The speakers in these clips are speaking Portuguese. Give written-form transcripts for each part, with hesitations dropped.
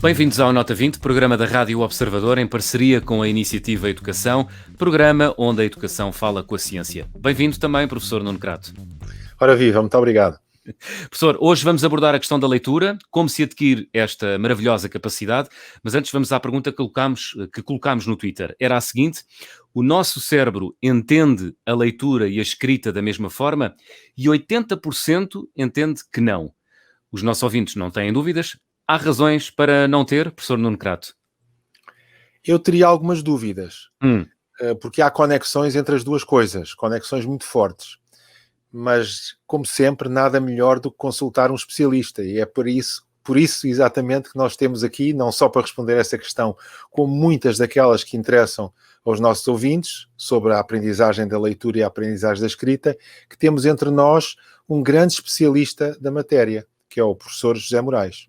Bem-vindos ao Nota 20, programa da Rádio Observador em parceria com a Iniciativa Educação, programa onde a educação fala com a ciência. Bem-vindo também, professor Nuno Crato. Ora viva, muito obrigado. Professor, hoje vamos abordar a questão da leitura, como se adquire esta maravilhosa capacidade, mas antes vamos à pergunta que colocámos no Twitter. Era a seguinte: o nosso cérebro entende a leitura e a escrita da mesma forma? E 80% entende que não. Os nossos ouvintes não têm dúvidas. Há razões para não ter, professor Nuno Crato? Eu teria algumas dúvidas, porque há conexões entre as duas coisas, conexões muito fortes. Mas, como sempre, nada melhor do que consultar um especialista. E é por isso exatamente que nós temos aqui, não só para responder a essa questão, como muitas daquelas que interessam aos nossos ouvintes, sobre a aprendizagem da leitura e a aprendizagem da escrita, que temos entre nós um grande especialista da matéria, que é o professor José Moraes.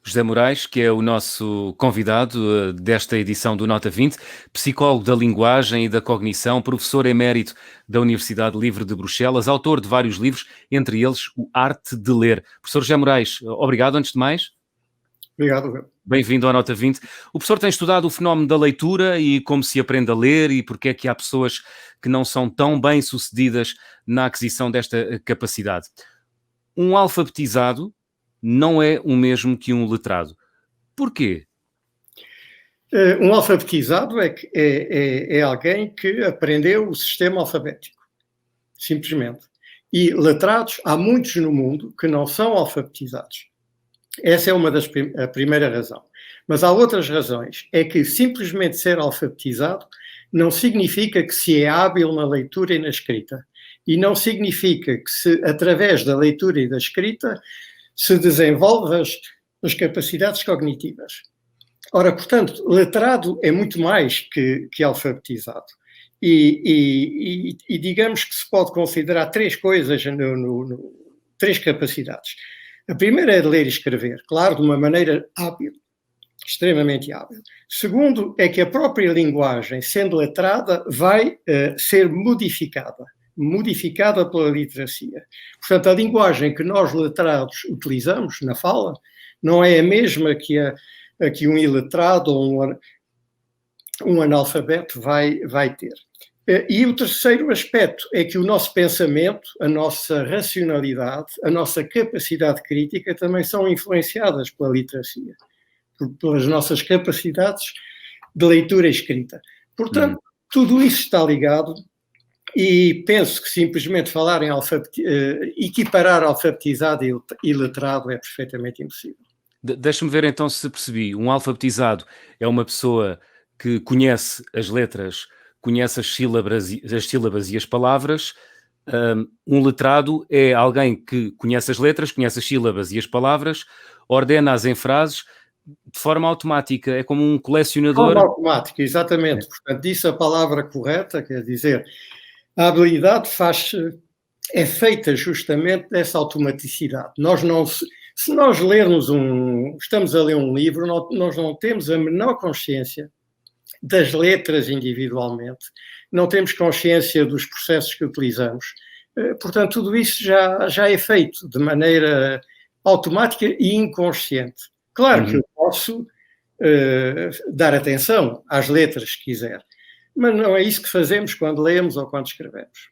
José Moraes, que é o nosso convidado desta edição do Nota 20, psicólogo da linguagem e da cognição, professor emérito da Universidade Livre de Bruxelas, autor de vários livros, entre eles O Arte de Ler. Professor José Moraes, obrigado antes de mais. Obrigado. Bem-vindo ao Nota 20. O professor tem estudado o fenómeno da leitura e como se aprende a ler e porque é que há pessoas que não são tão bem sucedidas na aquisição desta capacidade. Um alfabetizado não é o mesmo que um letrado. Porquê? Um alfabetizado é alguém que aprendeu o sistema alfabético, simplesmente. E letrados, há muitos no mundo que não são alfabetizados. Essa é a primeira razão. Mas há outras razões. É que simplesmente ser alfabetizado não significa que se é hábil na leitura e na escrita. E não significa que se, através da leitura e da escrita, se desenvolve as capacidades cognitivas. Ora, portanto, letrado é muito mais que alfabetizado. E digamos que se pode considerar três coisas, três capacidades. A primeira é de ler e escrever, claro, de uma maneira hábil, extremamente hábil. Segundo, é que a própria linguagem, sendo letrada, vai ser modificada pela literacia. Portanto, a linguagem que nós letrados utilizamos na fala não é a mesma que um iletrado ou um analfabeto vai ter. E o terceiro aspecto é que o nosso pensamento, a nossa racionalidade, a nossa capacidade crítica também são influenciadas pela literacia, pelas nossas capacidades de leitura e escrita. Portanto, tudo isso está ligado. E penso que simplesmente falar em equiparar alfabetizado e letrado é perfeitamente impossível. Deixa-me ver então se percebi. Um alfabetizado é uma pessoa que conhece as letras, conhece as sílabas e as palavras. Um letrado é alguém que conhece as letras, conhece as sílabas e as palavras, ordena-as em frases de forma automática. É como um colecionador. De forma automática, exatamente. Portanto, disse a palavra correta, quer dizer, a habilidade é feita justamente dessa automaticidade. Se nós estamos a ler um livro, nós não temos a menor consciência das letras individualmente, não temos consciência dos processos que utilizamos. Portanto, tudo isso já é feito de maneira automática e inconsciente. Claro que eu posso dar atenção às letras se quiser, mas não é isso que fazemos quando lemos ou quando escrevemos.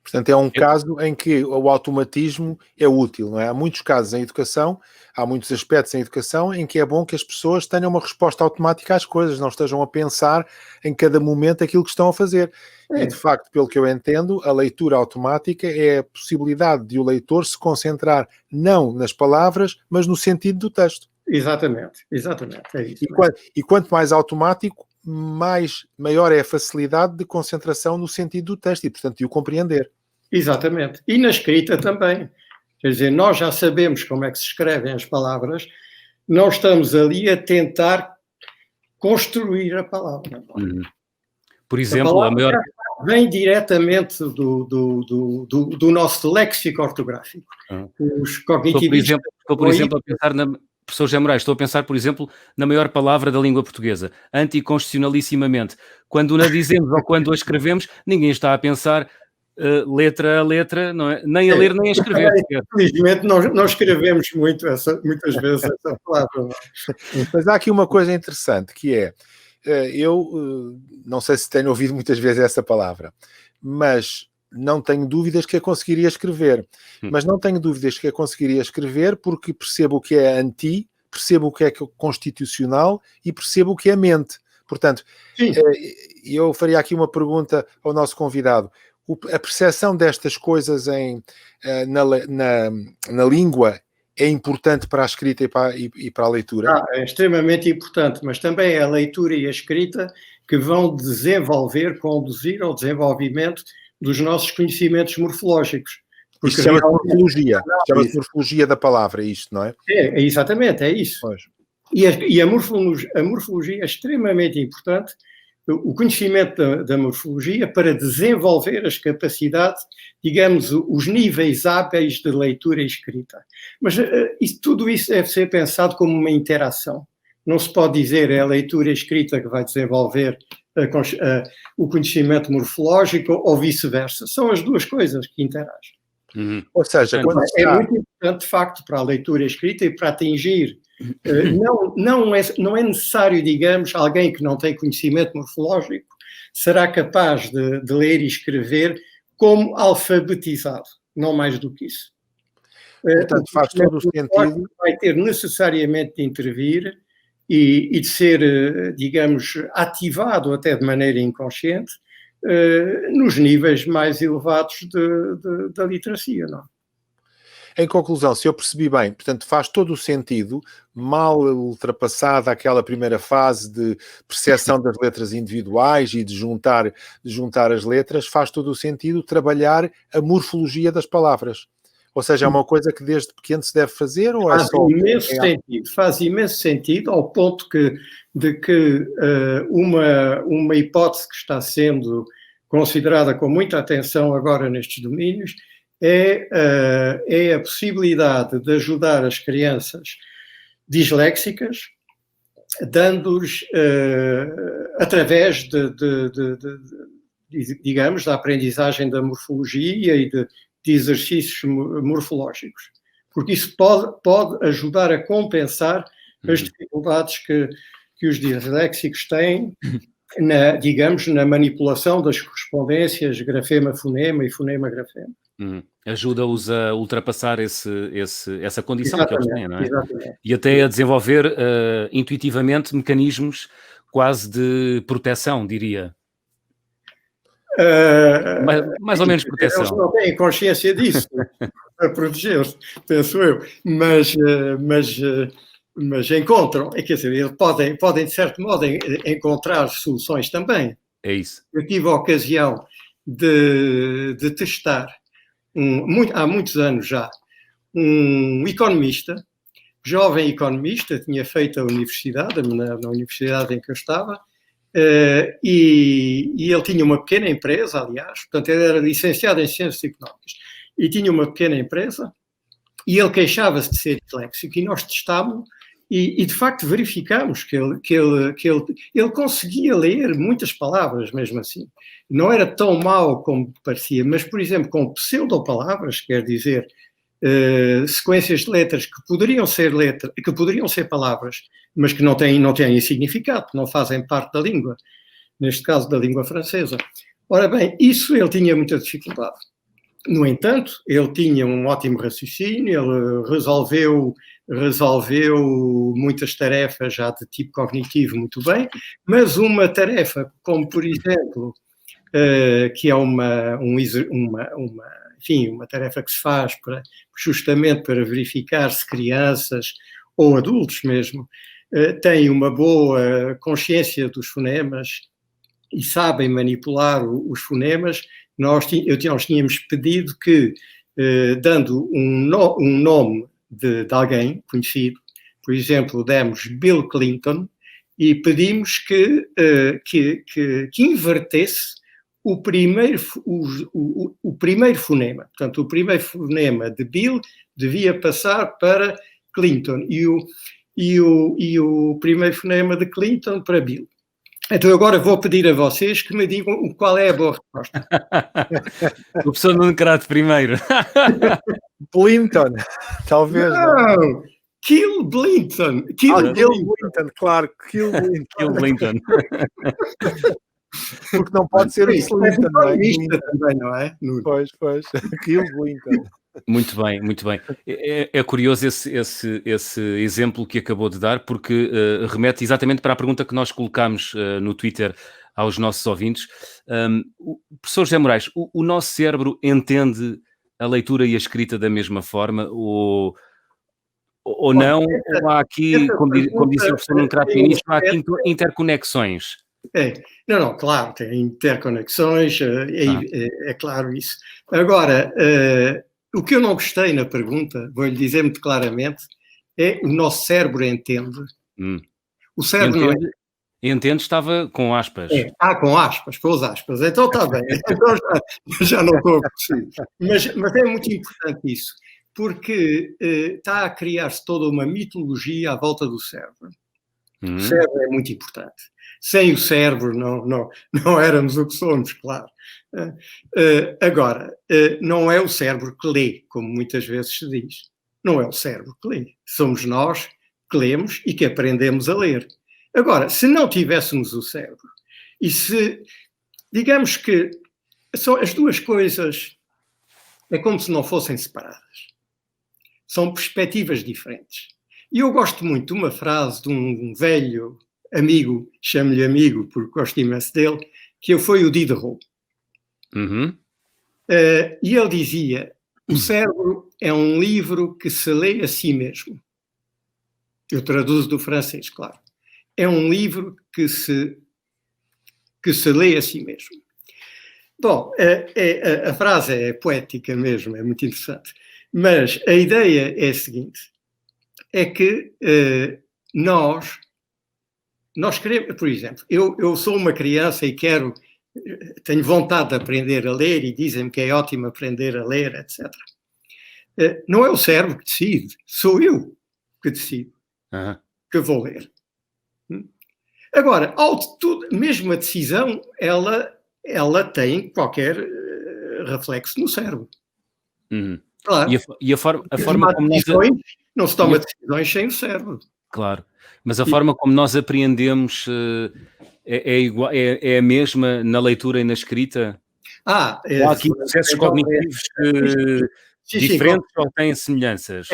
Portanto, é um caso em que o automatismo é útil, não é? Há muitos casos em educação, há muitos aspectos em educação em que é bom que as pessoas tenham uma resposta automática às coisas, não estejam a pensar em cada momento aquilo que estão a fazer. E, de facto, pelo que eu entendo, a leitura automática é a possibilidade de o leitor se concentrar não nas palavras, mas no sentido do texto. Exatamente, é isso. E quanto mais automático, maior é a facilidade de concentração no sentido do texto e, portanto, de o compreender. Exatamente. E na escrita também. Quer dizer, nós já sabemos como é que se escrevem as palavras, não estamos ali a tentar construir a palavra. Por exemplo, a maior vem diretamente do nosso léxico ortográfico. Os cognitivistas... Estou, por exemplo, a pensar professor José Moraes, estou a pensar, por exemplo, na maior palavra da língua portuguesa, anticonstitucionalissimamente. Quando a dizemos ou quando a escrevemos, ninguém está a pensar letra a letra, não é? Nem a ler nem a escrever. Infelizmente não escrevemos muitas vezes essa palavra. Mas há aqui uma coisa interessante, que é, eu não sei se tenho ouvido muitas vezes essa palavra, mas não tenho dúvidas que a conseguiria escrever. Mas não tenho dúvidas que a conseguiria escrever porque percebo o que é anti, percebo o que é constitucional e percebo o que é mente. Portanto, eu faria aqui uma pergunta ao nosso convidado. A percepção destas coisas na língua é importante para a escrita e para a leitura? É extremamente importante, mas também é a leitura e a escrita que vão conduzir ao desenvolvimento dos nossos conhecimentos morfológicos. Isto chama-se morfologia. Chama-se morfologia da palavra, isto, não é? Exatamente, é isso. Pois. E a morfologia é extremamente importante, o conhecimento da morfologia, para desenvolver as capacidades, digamos, os níveis hábeis de leitura e escrita. Mas tudo isso deve ser pensado como uma interação. Não se pode dizer é a leitura e a escrita que vai desenvolver o conhecimento morfológico ou vice-versa. São as duas coisas que interagem. Ou seja, é muito importante, de facto, para a leitura e a escrita e para atingir. Não é necessário, digamos, alguém que não tem conhecimento morfológico será capaz de ler e escrever como alfabetizado, não mais do que isso. Portanto, faz todo o sentido. Vai ter necessariamente de intervir e de ser, digamos, ativado até de maneira inconsciente nos níveis mais elevados da literacia, não? Em conclusão, se eu percebi bem, portanto, faz todo o sentido, mal ultrapassada aquela primeira fase de percepção das letras individuais e de juntar as letras, faz todo o sentido trabalhar a morfologia das palavras. Ou seja, é uma coisa que desde pequeno se deve fazer? Ou Faz imenso sentido, ao ponto de que uma hipótese que está sendo considerada com muita atenção agora nestes domínios é a possibilidade de ajudar as crianças disléxicas, dando-lhes, através digamos, da aprendizagem da morfologia e de exercícios morfológicos, porque isso pode ajudar a compensar as dificuldades que os disléxicos têm, digamos, na manipulação das correspondências grafema-fonema e fonema-grafema. Ajuda-os a ultrapassar essa condição que eles têm, não é? Exatamente. E até a desenvolver intuitivamente mecanismos quase de proteção, diria. Mais ou menos proteção. Eles não têm consciência disso, para proteger-se, penso eu, mas encontram, quer dizer, eles podem de certo modo encontrar soluções também. É isso. Eu tive a ocasião de testar, há muitos anos já, um economista, jovem economista, tinha feito a universidade, na universidade em que eu estava, e ele tinha uma pequena empresa, aliás, portanto ele era licenciado em Ciências Económicas, e tinha uma pequena empresa, e ele queixava-se de ser disléxico, e nós testámos, e de facto verificámos que ele conseguia ler muitas palavras mesmo assim. Não era tão mau como parecia, mas, por exemplo, com pseudopalavras, quer dizer, sequências de letras que poderiam ser palavras, mas que não têm significado, não fazem parte da língua, neste caso da língua francesa. Ora bem, isso ele tinha muita dificuldade. No entanto, ele tinha um ótimo raciocínio, ele resolveu muitas tarefas já de tipo cognitivo muito bem, mas uma tarefa como, por exemplo, que é uma tarefa que se faz justamente para verificar se crianças ou adultos mesmo têm uma boa consciência dos fonemas e sabem manipular os fonemas. Nós tínhamos pedido que, dando um nome de alguém conhecido, por exemplo, demos Bill Clinton e pedimos que invertesse o primeiro fonema. Portanto, o primeiro fonema de Bill devia passar para Clinton e o primeiro fonema de Clinton para Bill. Então agora vou pedir a vocês que me digam qual é a boa resposta. O professor Nuno Crato primeiro. Blinton, talvez. Não! Kill Blinton! Kill Blinton, claro, Kill Blinton. Kill Blinton. Porque não pode ser o Slinton, não é? Também, não é? Pois. Kill Blinton. Muito bem, muito bem. É curioso esse exemplo que acabou de dar, porque remete exatamente para a pergunta que nós colocámos no Twitter aos nossos ouvintes. O professor José Moraes, o nosso cérebro entende a leitura e a escrita da mesma forma, ou não? Ou há aqui, como disse o professor Nuno Crato no início, há aqui interconexões? Não, claro, tem interconexões, é claro isso. Agora, o que eu não gostei na pergunta, vou-lhe dizer muito claramente, é o nosso cérebro entende. O cérebro entende, não entende. Entende, estava com aspas. Com aspas, pôs aspas. Então está bem. Então já não estou a perceber. Mas é muito importante isso, porque está a criar-se toda uma mitologia à volta do cérebro. O cérebro é muito importante. Sem o cérebro não éramos o que somos, claro. Agora, não é o cérebro que lê, como muitas vezes se diz. Não é o cérebro que lê. Somos nós que lemos e que aprendemos a ler. Agora, se não tivéssemos o cérebro, e se, digamos que são as duas coisas, é como se não fossem separadas. São perspectivas diferentes. E eu gosto muito de uma frase de um velho amigo, chamo-lhe amigo porque gosto imenso dele, que foi o Diderot. E ele dizia, o cérebro é um livro que se lê a si mesmo. Eu traduzo do francês, claro. É um livro que se lê a si mesmo. Bom, a frase é poética mesmo, é muito interessante. Mas a ideia é a seguinte, é que nós queremos, por exemplo, eu sou uma criança e tenho vontade de aprender a ler e dizem-me que é ótimo aprender a ler, etc. Não é o cérebro que decide, sou eu que decido que vou ler. Agora, mesmo a decisão, ela tem qualquer reflexo no cérebro. Claro. E a forma como não se toma decisões sem o cérebro. Claro. Mas a forma como nós apreendemos é a mesma na leitura e na escrita? Há aqui processos cognitivos diferentes ou têm semelhanças?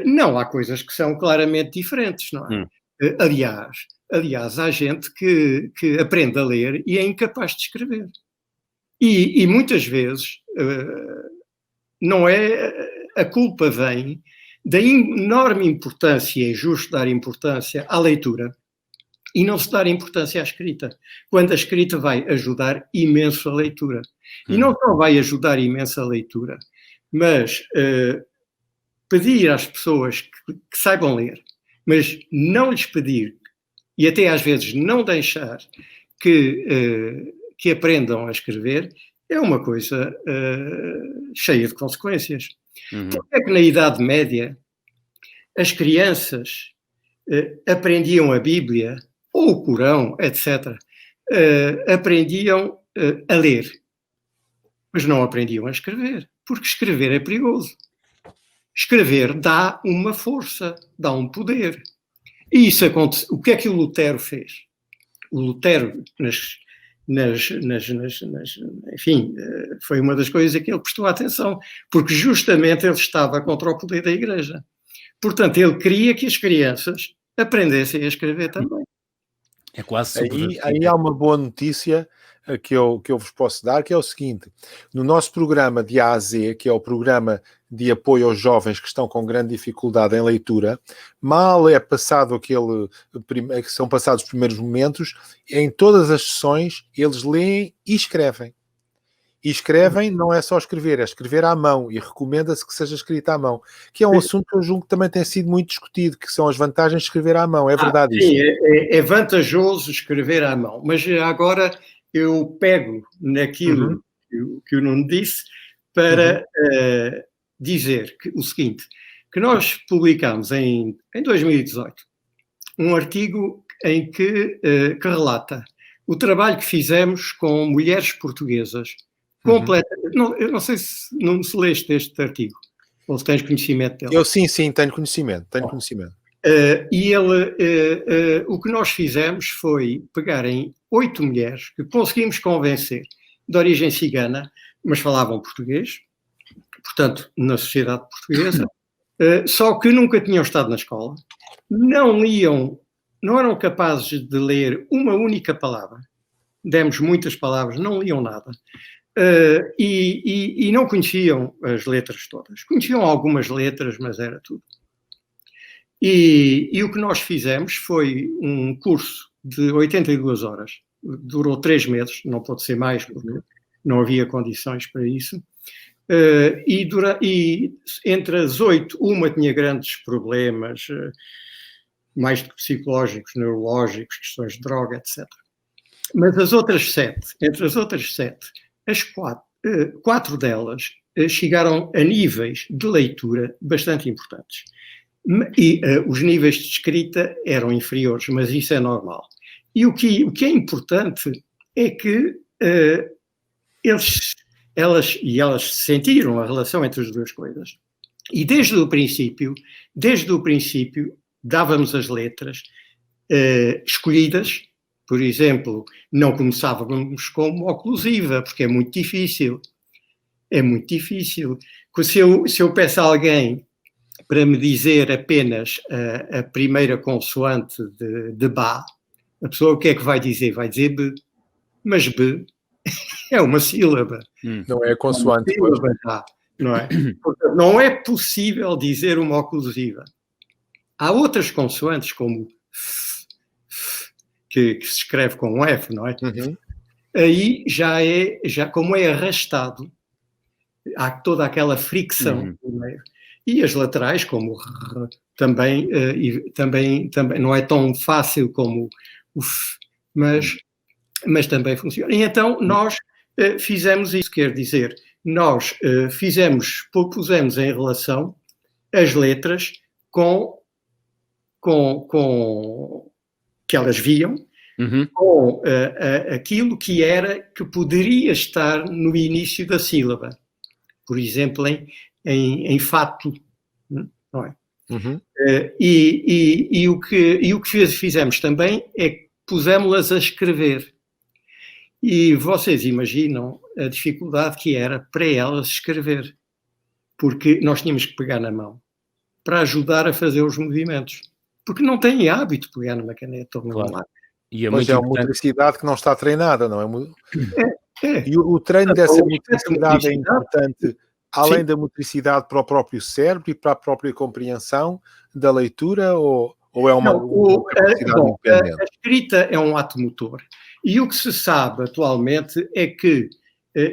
Não, há coisas que são claramente diferentes, não é? Aliás, há gente que aprende a ler e é incapaz de escrever. E muitas vezes não é, a culpa vem da enorme importância, é justo dar importância à leitura e não se dar importância à escrita, quando a escrita vai ajudar imenso a leitura. E não só vai ajudar imenso a leitura, mas pedir às pessoas que saibam ler, mas não lhes pedir, e até às vezes não deixar que aprendam a escrever, é uma coisa cheia de consequências. Porque é que na Idade Média as crianças aprendiam a Bíblia, ou o Corão, etc., aprendiam a ler, mas não aprendiam a escrever, porque escrever é perigoso. Escrever dá uma força, dá um poder. E isso acontece. O que é que o Lutero fez? O Lutero, enfim, foi uma das coisas a que ele prestou atenção, porque justamente ele estava contra o poder da Igreja. Portanto, ele queria que as crianças aprendessem a escrever também. É quase aí há uma boa notícia que eu vos posso dar, que é o seguinte: no nosso programa de A a Z, que é o programa de apoio aos jovens que estão com grande dificuldade em leitura, mal é passado que são passados os primeiros momentos, em todas as sessões eles leem e escrevem. E escrevem não é só escrever, é escrever à mão, e recomenda-se que seja escrito à mão, que é um assunto que eu julgo que também tem sido muito discutido, que são as vantagens de escrever à mão. É verdade sim, isso? É vantajoso escrever à mão, mas agora eu pego naquilo que o Nuno disse para dizer o seguinte, que nós publicámos em 2018 um artigo em que relata o trabalho que fizemos com mulheres portuguesas. Eu não sei se não se leste este artigo, ou se tens conhecimento dele. Eu sim, tenho conhecimento. E ele, o que nós fizemos foi pegar em 8 mulheres que conseguimos convencer de origem cigana, mas falavam português, portanto, na sociedade portuguesa, só que nunca tinham estado na escola, não eram capazes de ler uma única palavra, demos muitas palavras, não liam nada, e não conheciam as letras todas. Conheciam algumas letras, mas era tudo. E o que nós fizemos foi um curso de 82 horas, durou 3 meses, não pode ser mais, porque não havia condições para isso. E entre as 8, uma tinha grandes problemas, mais do que psicológicos, neurológicos, questões de droga, etc. Mas entre as outras 7, as 4 delas chegaram a níveis de leitura bastante importantes. E os níveis de escrita eram inferiores, mas isso é normal. E o que é importante é que elas sentiram a relação entre as duas coisas. E desde o princípio, dávamos as letras escolhidas. Por exemplo, não começávamos com uma oclusiva, porque é muito difícil. É muito difícil. Se eu peço a alguém para me dizer apenas a primeira consoante de Bá, a pessoa o que é que vai dizer? Vai dizer B. Mas B é uma sílaba. Não é a consoante. Não é? Portanto, não é possível dizer uma oclusiva. Há outras consoantes, como F, que se escreve com um F, não é? Aí já como é arrastado, há toda aquela fricção no meio. E as laterais, como também não é tão fácil como o F, mas também funciona. E então nós fizemos isso, quer dizer, nós pusemos em relação as letras com que elas viam, com aquilo que poderia estar no início da sílaba. Por exemplo, em fato, não é? E o que fizemos também é que pusemos-las a escrever. E vocês imaginam a dificuldade que era para elas escrever, porque nós tínhamos que pegar na mão para ajudar a fazer os movimentos, porque não têm hábito de pegar numa caneta ou num lápis. Mas é uma motricidade que não está treinada, não é? E o treino dessa motricidade é importante, além da motricidade para o próprio cérebro e para a própria compreensão da leitura, ou é uma capacidade independente? A escrita é um ato motor. E o que se sabe atualmente é que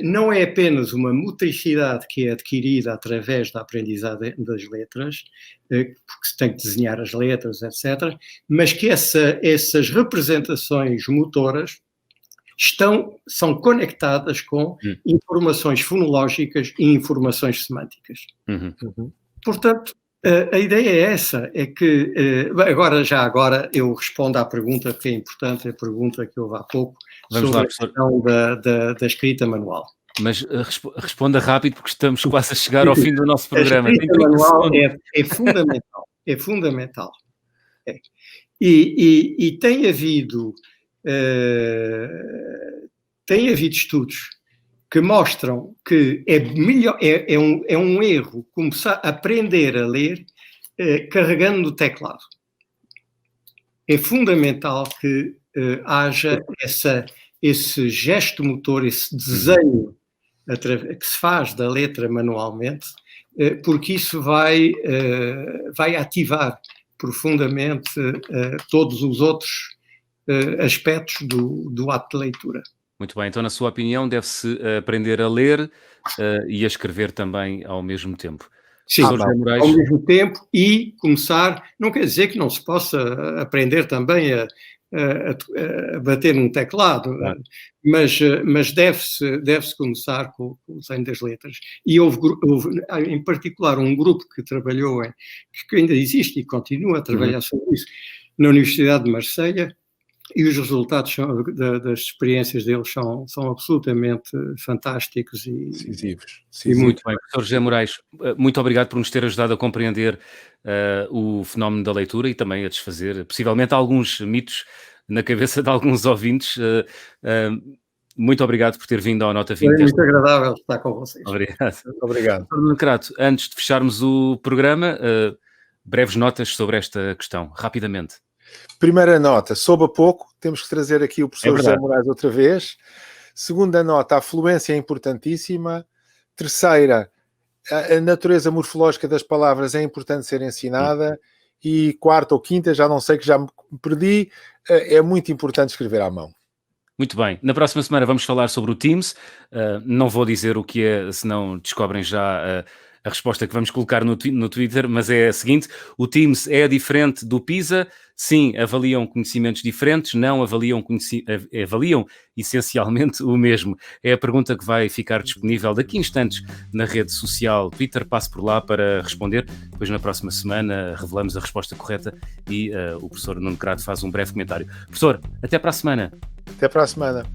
não é apenas uma motricidade que é adquirida através da aprendizagem das letras, porque se tem que desenhar as letras, etc., mas que essas representações motoras são conectadas com informações fonológicas e informações semânticas. Portanto, a ideia é essa, é que, agora eu respondo à pergunta que é importante, a pergunta que houve há pouco, sobre a questão da escrita manual. Mas responda rápido, porque estamos quase a chegar ao fim do nosso programa. A escrita manual é fundamental, é fundamental. E tem havido estudos que mostram que é melhor, é um erro começar a aprender a ler carregando no teclado. É fundamental que haja esse gesto motor, esse desenho que se faz da letra manualmente, porque isso vai ativar profundamente todos os outros aspectos do ato de leitura. Muito bem, então na sua opinião deve-se aprender a ler e a escrever também ao mesmo tempo. Sim, ao mesmo tempo, e começar, não quer dizer que não se possa aprender também a bater num teclado, mas deve-se começar com o desenho das letras. E houve em particular um grupo que trabalhou, que ainda existe e continua a trabalhar sobre isso, na Universidade de Marselha, e os resultados das experiências deles são absolutamente fantásticos e decisivos. Muito bem. Professor José Moraes, muito obrigado por nos ter ajudado a compreender o fenómeno da leitura e também a desfazer, possivelmente, alguns mitos na cabeça de alguns ouvintes. Muito obrigado por ter vindo ao Nota 20. Foi muito agradável estar com vocês. Obrigado. Obrigado. Crato, antes de fecharmos o programa, breves notas sobre esta questão, rapidamente. Primeira nota, soube a pouco, temos que trazer aqui o professor José Moraes outra vez. Segunda nota, a fluência é importantíssima. Terceira, a natureza morfológica das palavras é importante ser ensinada. E quarta ou quinta, já não sei, que já me perdi, é muito importante escrever à mão. Muito bem. Na próxima semana vamos falar sobre o Teams. Não vou dizer o que é, senão descobrem já a resposta que vamos colocar no Twitter, mas é a seguinte: o Teams é diferente do PISA? Sim, avaliam conhecimentos diferentes, não avaliam essencialmente o mesmo. É a pergunta que vai ficar disponível daqui a instantes na rede social Twitter. Passe por lá para responder. Depois, na próxima semana, revelamos a resposta correta e o professor Nuno Crato faz um breve comentário. Professor, até para a semana. Até para a semana.